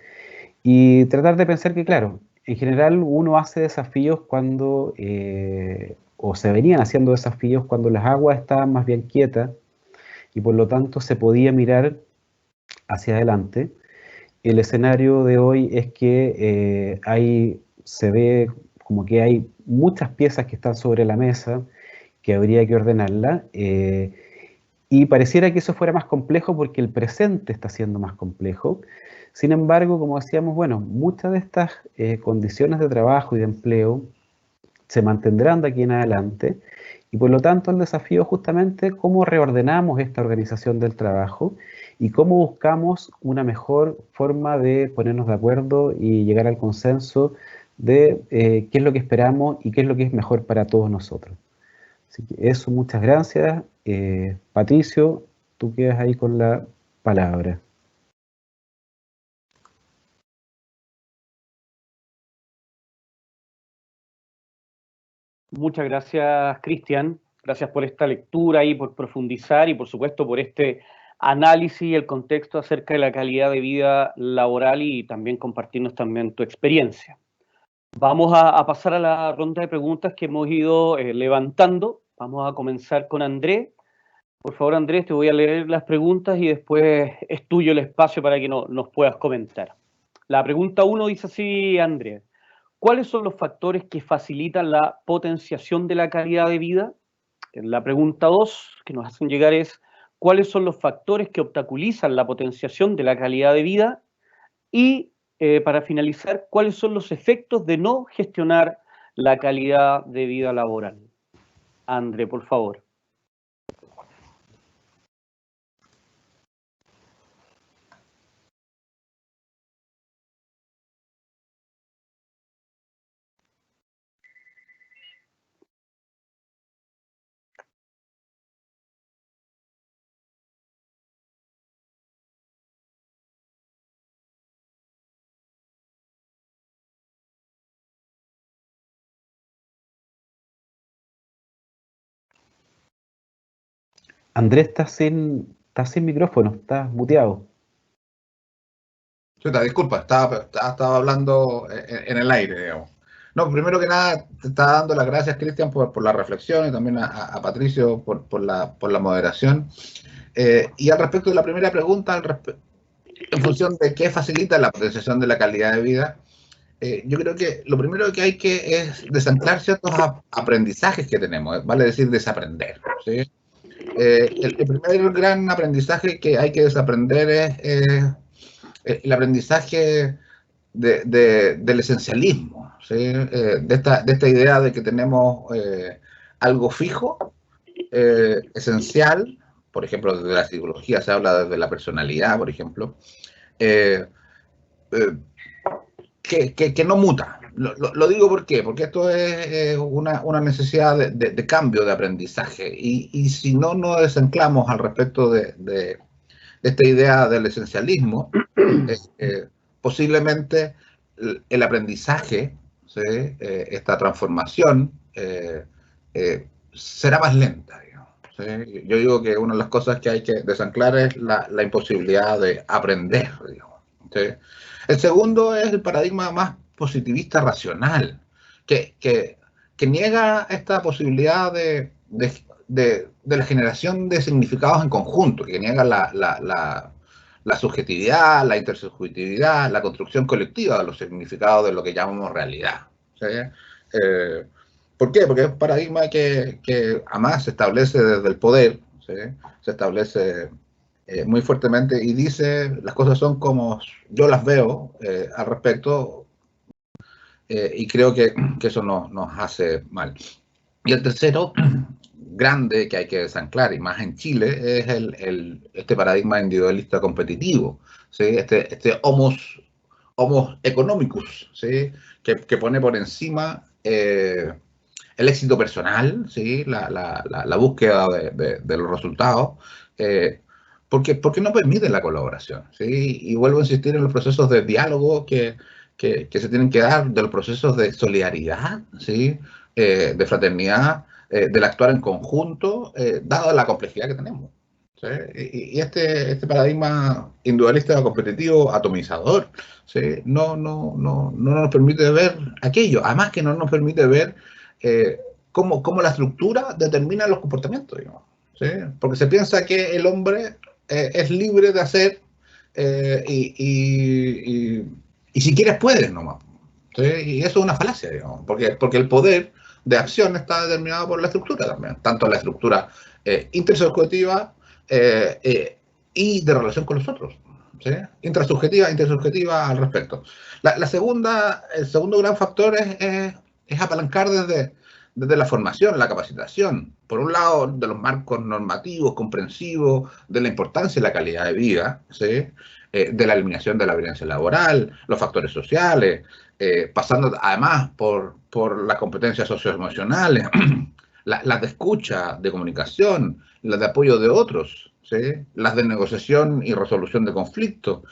y tratar de pensar que, claro, en general uno hace desafíos cuando, o se venían haciendo desafíos cuando las aguas estaban más bien quietas, y por lo tanto se podía mirar hacia adelante. El escenario de hoy es que se ve como que hay muchas piezas que están sobre la mesa, que habría que ordenarla, y pareciera que eso fuera más complejo porque el presente está siendo más complejo. Sin embargo, como decíamos, bueno, muchas de estas condiciones de trabajo y de empleo se mantendrán de aquí en adelante, y por lo tanto el desafío justamente cómo reordenamos esta organización del trabajo y cómo buscamos una mejor forma de ponernos de acuerdo y llegar al consenso de qué es lo que esperamos y qué es lo que es mejor para todos nosotros. Así que eso, muchas gracias. Patricio, tú quedas ahí con la palabra. Muchas gracias, Cristian. Gracias por esta lectura y por profundizar y, por supuesto, por este análisis y el contexto acerca de la calidad de vida laboral y también compartirnos también tu experiencia. Vamos a pasar a la ronda de preguntas que hemos ido levantando. Vamos a comenzar con Andrés. Por favor, Andrés, te voy a leer las preguntas y después es tuyo el espacio para que nos puedas comentar. La pregunta 1 dice así, Andrés. ¿Cuáles son los factores que facilitan la potenciación de la calidad de vida? La pregunta 2 que nos hacen llegar es, ¿cuáles son los factores que obstaculizan la potenciación de la calidad de vida? Y para finalizar, ¿cuáles son los efectos de no gestionar la calidad de vida laboral? André, por favor. Andrés, estás sin micrófono, estás muteado. Chuta, disculpa, estaba hablando en el aire, digamos. No, primero que nada, te estaba dando las gracias, Cristian, por la reflexión y también a Patricio por la moderación. Y al respecto de la primera pregunta, en función de qué facilita la potenciación de la calidad de vida, yo creo que lo primero que hay que es desanclar ciertos aprendizajes que tenemos, vale decir desaprender, ¿sí? El primer gran aprendizaje que hay que desaprender es el aprendizaje del esencialismo, ¿sí? De esta idea de que tenemos algo fijo, esencial. Por ejemplo, desde la psicología se habla desde la personalidad, por ejemplo, que no muta. Lo digo ¿por qué? Porque esto es una necesidad de cambio de aprendizaje, y si no nos desanclamos al respecto de esta idea del esencialismo, posiblemente el aprendizaje, ¿sí? Esta transformación será más lenta, digamos, ¿sí? Yo digo que una de las cosas que hay que desanclar es la imposibilidad de aprender, digamos, ¿sí? El segundo es el paradigma más positivista racional, que niega esta posibilidad de la generación de significados en conjunto, que niega la subjetividad, la intersubjetividad, la construcción colectiva de los significados de lo que llamamos realidad, ¿sí? ¿Por qué? Porque es un paradigma que además se establece desde el poder, ¿sí? Se establece muy fuertemente y dice las cosas son como yo las veo al respecto, y creo que eso nos hace mal. Y el tercero, grande, que hay que desanclar, y más en Chile, es este paradigma individualista competitivo, ¿sí? Este homos economicus, ¿sí? Que pone por encima el éxito personal, ¿sí? La búsqueda de los resultados, porque no permite la colaboración, ¿sí? Y vuelvo a insistir en los procesos de diálogo que se tienen que dar, de los procesos de solidaridad, ¿sí? De fraternidad, del actuar en conjunto, dada la complejidad que tenemos. ¿Sí? Y este paradigma individualista competitivo atomizador, ¿sí? no nos permite ver aquello, además que no nos permite ver cómo la estructura determina los comportamientos, digamos, ¿sí? Porque se piensa que el hombre es libre de hacer y si quieres puedes nomás, ¿sí? Y eso es una falacia, digamos, porque el poder de acción está determinado por la estructura también, tanto la estructura intersubjetiva y de relación con los otros, ¿sí? Intrasubjetiva, intersubjetiva al respecto. El segundo gran factor es apalancar desde la formación, la capacitación, por un lado de los marcos normativos, comprensivos, de la importancia y la calidad de vida, ¿sí? De la eliminación de la violencia laboral, los factores sociales, pasando además por las competencias socioemocionales, las de escucha, de comunicación, las de apoyo de otros, ¿sí? Las de negociación y resolución de conflictos,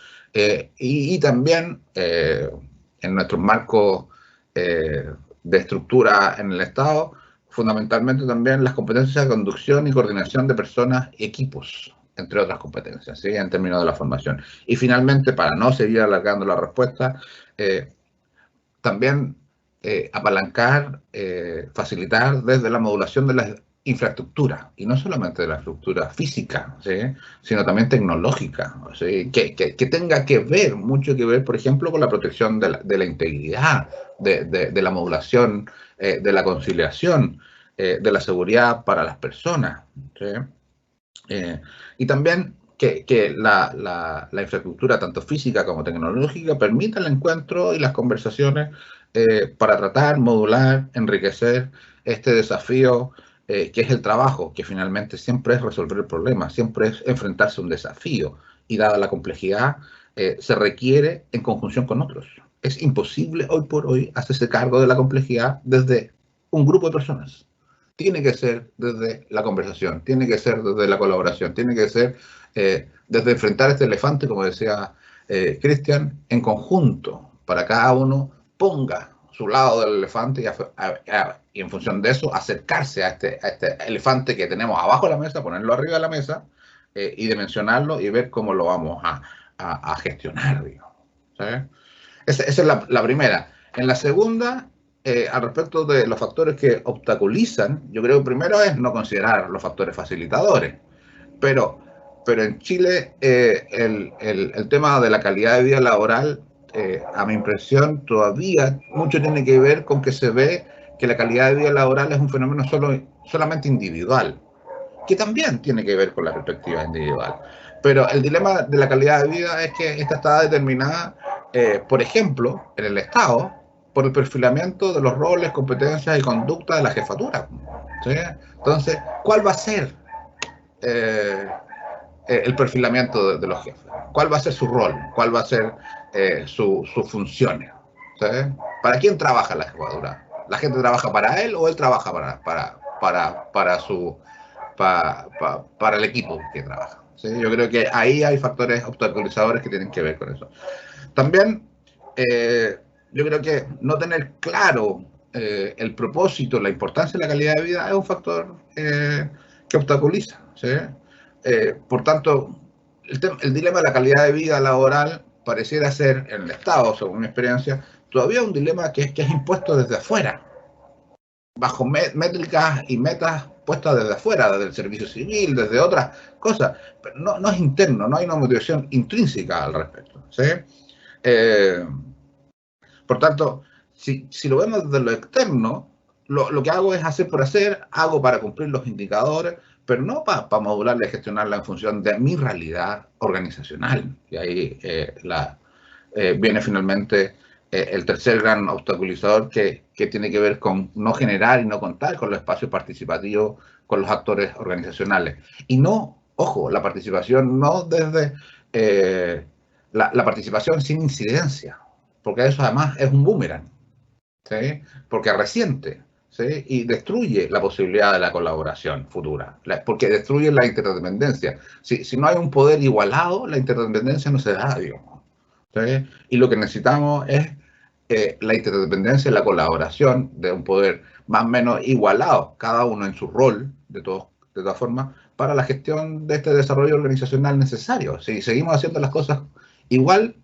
y también en nuestros marcos de estructura en el Estado, fundamentalmente también las competencias de conducción y coordinación de personas y equipos, entre otras competencias, ¿sí? En términos de la formación. Y finalmente, para no seguir alargando la respuesta, también apalancar, facilitar desde la modulación de la infraestructura, y no solamente de la estructura física, ¿sí? Sino también tecnológica, ¿sí? Que tenga que ver, mucho que ver, por ejemplo, con la protección de la integridad, de la modulación, de la conciliación, de la seguridad para las personas, ¿sí? Y también que la infraestructura, tanto física como tecnológica, permita el encuentro y las conversaciones para tratar, modular, enriquecer este desafío que es el trabajo, que finalmente siempre es resolver el problema, siempre es enfrentarse a un desafío, y dada la complejidad, se requiere en conjunción con otros. Es imposible hoy por hoy hacerse cargo de la complejidad desde un grupo de personas. Tiene que ser desde la conversación, tiene que ser desde la colaboración, tiene que ser desde enfrentar este elefante, como decía Cristian, en conjunto, para cada uno ponga su lado del elefante y en función de eso acercarse a este elefante que tenemos abajo de la mesa, ponerlo arriba de la mesa y dimensionarlo y ver cómo lo vamos a gestionar, digamos, ¿sabes? Esa es la primera. En la segunda, al respecto de los factores que obstaculizan, yo creo que primero es no considerar los factores facilitadores, pero en Chile el tema de la calidad de vida laboral, a mi impresión, todavía mucho tiene que ver con que se ve que la calidad de vida laboral es un fenómeno solamente individual, que también tiene que ver con la perspectiva individual. Pero el dilema de la calidad de vida es que esta está determinada, por ejemplo, en el Estado, por el perfilamiento de los roles, competencias y conducta de la jefatura, ¿sí? Entonces, ¿cuál va a ser el perfilamiento de los jefes? ¿Cuál va a ser su rol? ¿Cuál va a ser sus funciones? ¿Sí? ¿Para quién trabaja la jefatura? ¿La gente trabaja para él o él trabaja para el equipo que trabaja? ¿Sí? Yo creo que ahí hay factores obstaculizadores que tienen que ver con eso. También yo creo que no tener claro el propósito, la importancia de la calidad de vida es un factor que obstaculiza, ¿sí? Por tanto, el dilema de la calidad de vida laboral pareciera ser, en el Estado, según mi experiencia, todavía un dilema que es impuesto desde afuera, bajo métricas y metas puestas desde afuera, desde el servicio civil, desde otras cosas, pero no es interno, no hay una motivación intrínseca al respecto, ¿sí? Por tanto, si lo vemos desde lo externo, lo que hago es hacer por hacer, hago para cumplir los indicadores, pero no para modularla y gestionarla en función de mi realidad organizacional. Y ahí viene finalmente el tercer gran obstaculizador que tiene que ver con no generar y no contar con los espacios participativos con los actores organizacionales. Y no, ojo, la participación no desde la participación sin incidencia, porque eso además es un boomerang, ¿sí? Porque resiente, ¿sí? Y destruye la posibilidad de la colaboración futura, porque destruye la interdependencia. Si no hay un poder igualado, la interdependencia no se da, digamos, ¿sí? Y lo que necesitamos es la interdependencia y la colaboración de un poder más o menos igualado, cada uno en su rol, de todas formas, para la gestión de este desarrollo organizacional necesario. Si seguimos haciendo las cosas igual,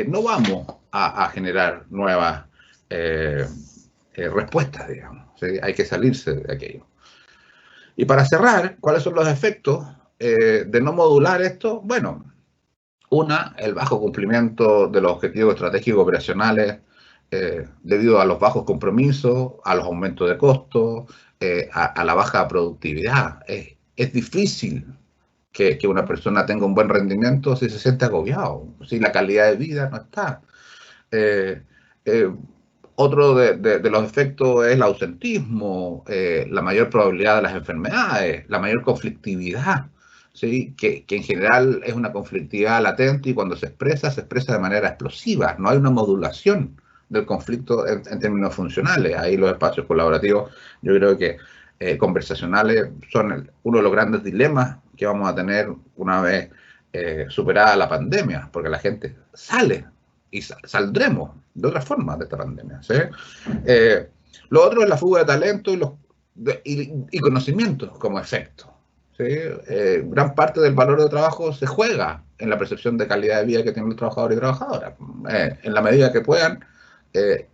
no vamos a generar nuevas respuestas, digamos, ¿sí? Hay que salirse de aquello. Y para cerrar, ¿cuáles son los efectos de no modular esto? Bueno, el bajo cumplimiento de los objetivos estratégicos operacionales debido a los bajos compromisos, a los aumentos de costos, a la baja productividad. Es difícil que una persona tenga un buen rendimiento si se siente agobiado, si la calidad de vida no está. Otro de los efectos es el ausentismo, la mayor probabilidad de las enfermedades, la mayor conflictividad, ¿sí? Que en general es una conflictividad latente y cuando se expresa de manera explosiva. No hay una modulación del conflicto en términos funcionales. Ahí los espacios colaborativos, yo creo que conversacionales son uno de los grandes dilemas que vamos a tener una vez superada la pandemia, porque la gente sale y saldremos de otra forma de esta pandemia, ¿sí? Lo otro es la fuga de talento y conocimientos como efecto, ¿sí? Gran parte del valor de trabajo se juega en la percepción de calidad de vida que tienen los trabajadores y trabajadoras. En la medida que puedan,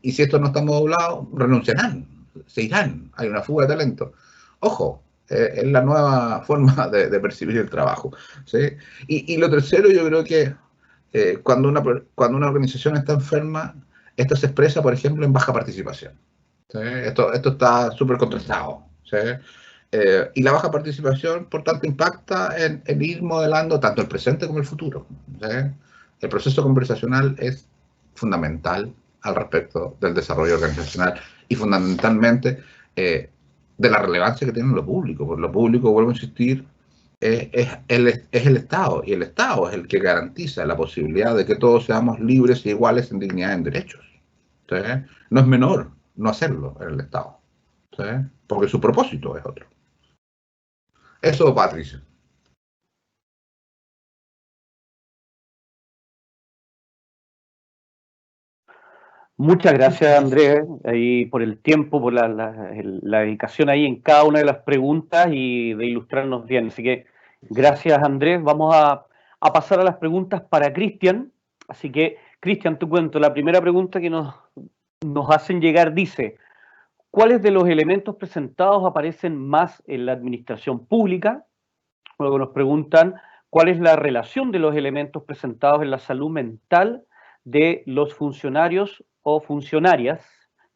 y si esto no está modulado, renunciarán, se irán, hay una fuga de talento. Ojo, es la nueva forma de percibir el trabajo, ¿sí? Y lo tercero, yo creo que cuando una organización está enferma, esto se expresa, por ejemplo, en baja participación, ¿sí? Esto está súper contrastado, ¿sí? Y la baja participación, por tanto, impacta en ir modelando tanto el presente como el futuro, ¿sí? El proceso conversacional es fundamental al respecto del desarrollo organizacional y fundamentalmente de la relevancia que tiene lo público. Por lo público, vuelvo a insistir, es el Estado, y el Estado es el que garantiza la posibilidad de que todos seamos libres e iguales en dignidad y en derechos, ¿sí? No es menor no hacerlo en el Estado, ¿sí? Porque su propósito es otro. Eso, Patricia. Muchas gracias, Andrés, ahí por el tiempo, por la dedicación ahí en cada una de las preguntas y de ilustrarnos bien. Así que gracias, Andrés. Vamos a pasar a las preguntas para Cristian. Así que, Cristian, te cuento. La primera pregunta que nos hacen llegar dice: ¿cuáles de los elementos presentados aparecen más en la administración pública? Luego nos preguntan: ¿cuál es la relación de los elementos presentados en la salud mental de los funcionarios o funcionarias?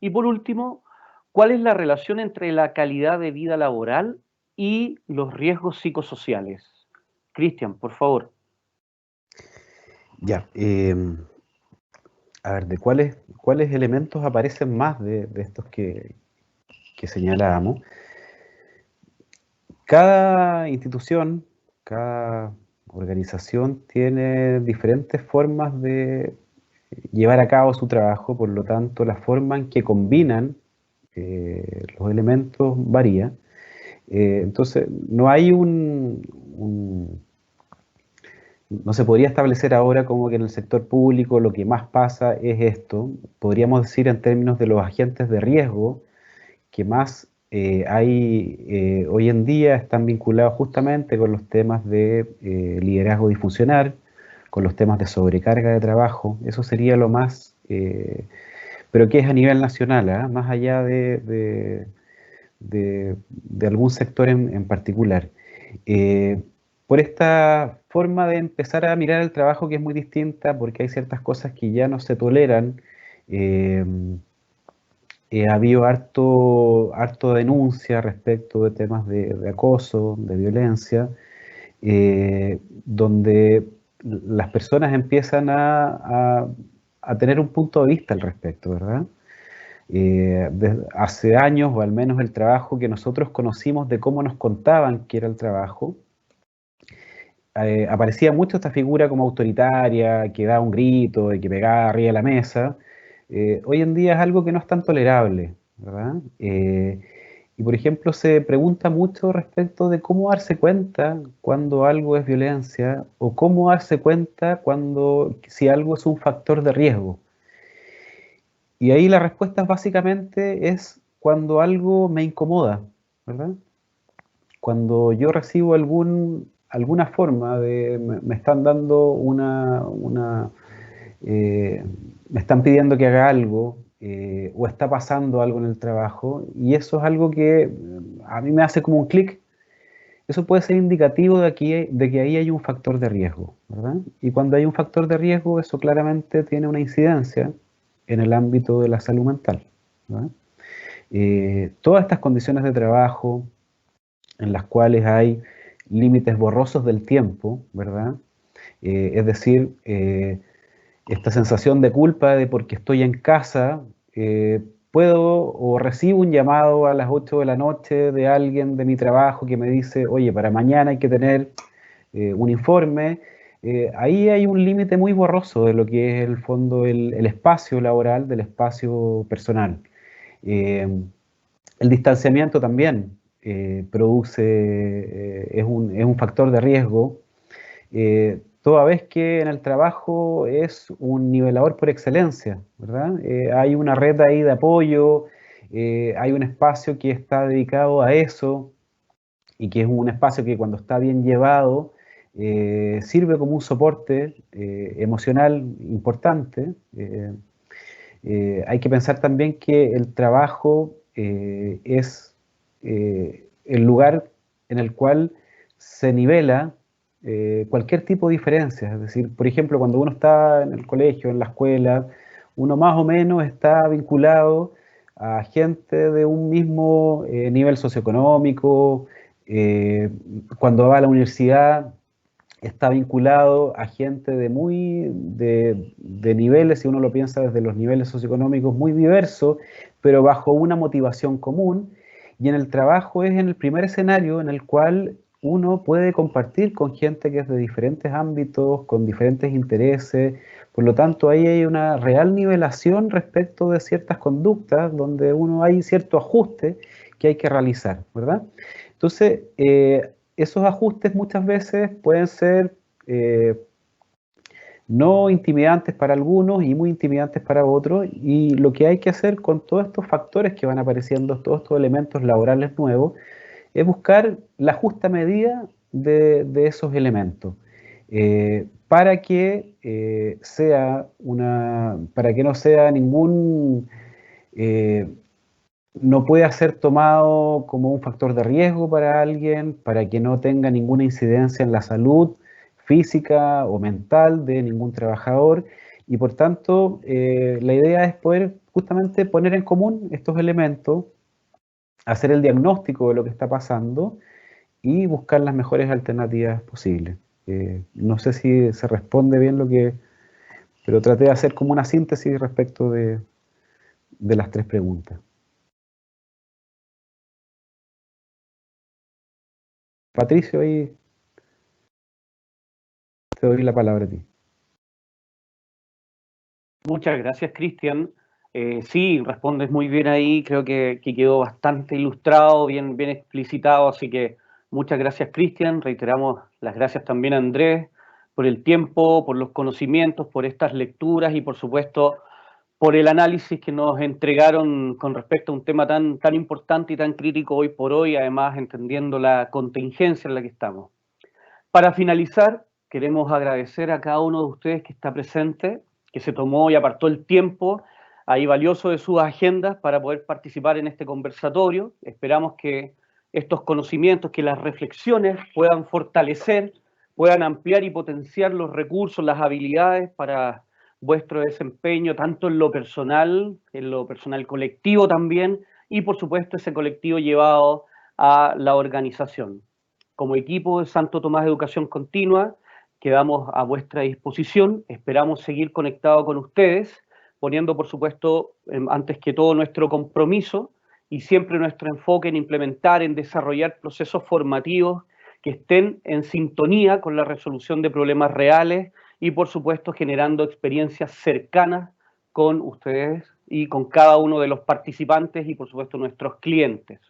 Y por último, ¿cuál es la relación entre la calidad de vida laboral y los riesgos psicosociales? Cristian, por favor. Ya, a ver, ¿de cuáles elementos aparecen más de estos que señalábamos? Cada institución, cada organización tiene diferentes formas de llevar a cabo su trabajo, por lo tanto, la forma en que combinan los elementos varía. Entonces, no hay no se podría establecer ahora como que en el sector público lo que más pasa es esto. Podríamos decir en términos de los agentes de riesgo que más hay hoy en día están vinculados justamente con los temas de liderazgo disfuncional, con los temas de sobrecarga de trabajo. Eso sería lo más, pero que es a nivel nacional, ¿eh? Más allá de algún sector en particular. Por esta forma de empezar a mirar el trabajo que es muy distinta, porque hay ciertas cosas que ya no se toleran. Ha habido harto denuncia respecto de temas de acoso, de violencia, donde las personas empiezan a tener un punto de vista al respecto, ¿verdad? Desde hace años, o al menos el trabajo que nosotros conocimos de cómo nos contaban que era el trabajo, aparecía mucho esta figura como autoritaria, que daba un grito y que pegaba arriba de la mesa. Hoy en día es algo que no es tan tolerable. ¿verdad? Y por ejemplo, se pregunta mucho respecto de cómo darse cuenta cuando algo es violencia o cómo darse cuenta si algo es un factor de riesgo. Y ahí la respuesta básicamente es cuando algo me incomoda, ¿verdad? Cuando yo recibo alguna forma me están dando me están pidiendo que haga algo, o está pasando algo en el trabajo, y eso es algo que a mí me hace como un clic. Eso puede ser indicativo de que ahí hay un factor de riesgo, ¿verdad? Y cuando hay un factor de riesgo, eso claramente tiene una incidencia en el ámbito de la salud mental, ¿verdad? Todas estas condiciones de trabajo en las cuales hay límites borrosos del tiempo, ¿verdad? Es decir, esta sensación de culpa de porque estoy en casa, puedo o recibo un llamado a las 8 de la noche de alguien de mi trabajo que me dice, oye, para mañana hay que tener un informe. Ahí hay un límite muy borroso de lo que es el fondo, el espacio laboral del espacio personal. El distanciamiento también es un factor de riesgo, toda vez que en el trabajo es un nivelador por excelencia, ¿verdad? Hay una red ahí de apoyo, hay un espacio que está dedicado a eso y que es un espacio que cuando está bien llevado sirve como un soporte emocional importante. Hay que pensar también que el trabajo es el lugar en el cual se nivela cualquier tipo de diferencia. Es decir, por ejemplo, cuando uno está en el colegio, en la escuela, uno más o menos está vinculado a gente de un mismo nivel socioeconómico. Cuando va a la universidad está vinculado a gente de niveles, si uno lo piensa desde los niveles socioeconómicos, muy diversos, pero bajo una motivación común. Y en el trabajo es en el primer escenario en el cual uno puede compartir con gente que es de diferentes ámbitos, con diferentes intereses. Por lo tanto, ahí hay una real nivelación respecto de ciertas conductas, donde hay cierto ajuste que hay que realizar, ¿verdad? Entonces, esos ajustes muchas veces pueden ser no intimidantes para algunos y muy intimidantes para otros, y lo que hay que hacer con todos estos factores que van apareciendo, todos estos elementos laborales nuevos, es buscar la justa medida de esos elementos, para que no sea eh, no pueda ser tomado como un factor de riesgo para alguien, para que no tenga ninguna incidencia en la salud física o mental de ningún trabajador, y por tanto la idea es poder justamente poner en común estos elementos, hacer el diagnóstico de lo que está pasando y buscar las mejores alternativas posibles. No sé si se responde bien pero traté de hacer como una síntesis respecto de las tres preguntas. Patricio, ahí te doy la palabra a ti. Muchas gracias, Cristian. Sí, respondes muy bien ahí, creo que quedó bastante ilustrado, bien explicitado, así que muchas gracias, Cristian. Reiteramos las gracias también a Andrés por el tiempo, por los conocimientos, por estas lecturas y por supuesto por el análisis que nos entregaron con respecto a un tema tan importante y tan crítico hoy por hoy, además entendiendo la contingencia en la que estamos. Para finalizar, queremos agradecer a cada uno de ustedes que está presente, que se tomó y apartó el tiempo ahí valioso de sus agendas para poder participar en este conversatorio. Esperamos que estos conocimientos, que las reflexiones puedan fortalecer, puedan ampliar y potenciar los recursos, las habilidades para vuestro desempeño, tanto en lo personal colectivo también, y por supuesto ese colectivo llevado a la organización. Como equipo de Santo Tomás Educación Continua, quedamos a vuestra disposición. Esperamos seguir conectados con ustedes, poniendo, por supuesto, antes que todo nuestro compromiso y siempre nuestro enfoque en implementar, en desarrollar procesos formativos que estén en sintonía con la resolución de problemas reales y, por supuesto, generando experiencias cercanas con ustedes, y con cada uno de los participantes y por supuesto nuestros clientes.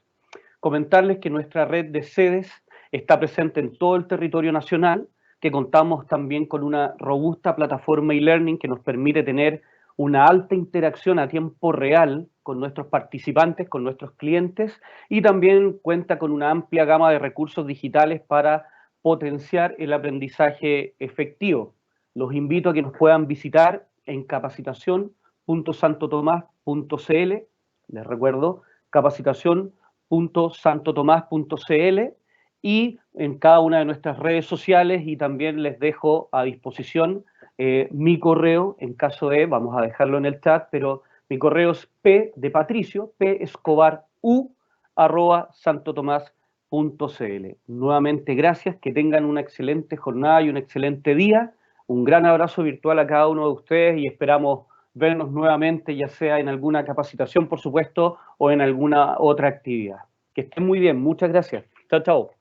Comentarles que nuestra red de sedes está presente en todo el territorio nacional, que contamos también con una robusta plataforma e-learning que nos permite tener una alta interacción a tiempo real con nuestros participantes, con nuestros clientes, y también cuenta con una amplia gama de recursos digitales para potenciar el aprendizaje efectivo. Los invito a que nos puedan visitar en capacitación.santotomás.cl. Les recuerdo, capacitación.santotomás.cl, y en cada una de nuestras redes sociales, y también les dejo a disposición mi correo, en caso de, vamos a dejarlo en el chat, pero mi correo es p de Patricio, p.escobar.santotomás.cl. Nuevamente, gracias, que tengan una excelente jornada y un excelente día. Un gran abrazo virtual a cada uno de ustedes y esperamos vernos nuevamente, ya sea en alguna capacitación, por supuesto, o en alguna otra actividad. Que estén muy bien, muchas gracias. Chao, chao.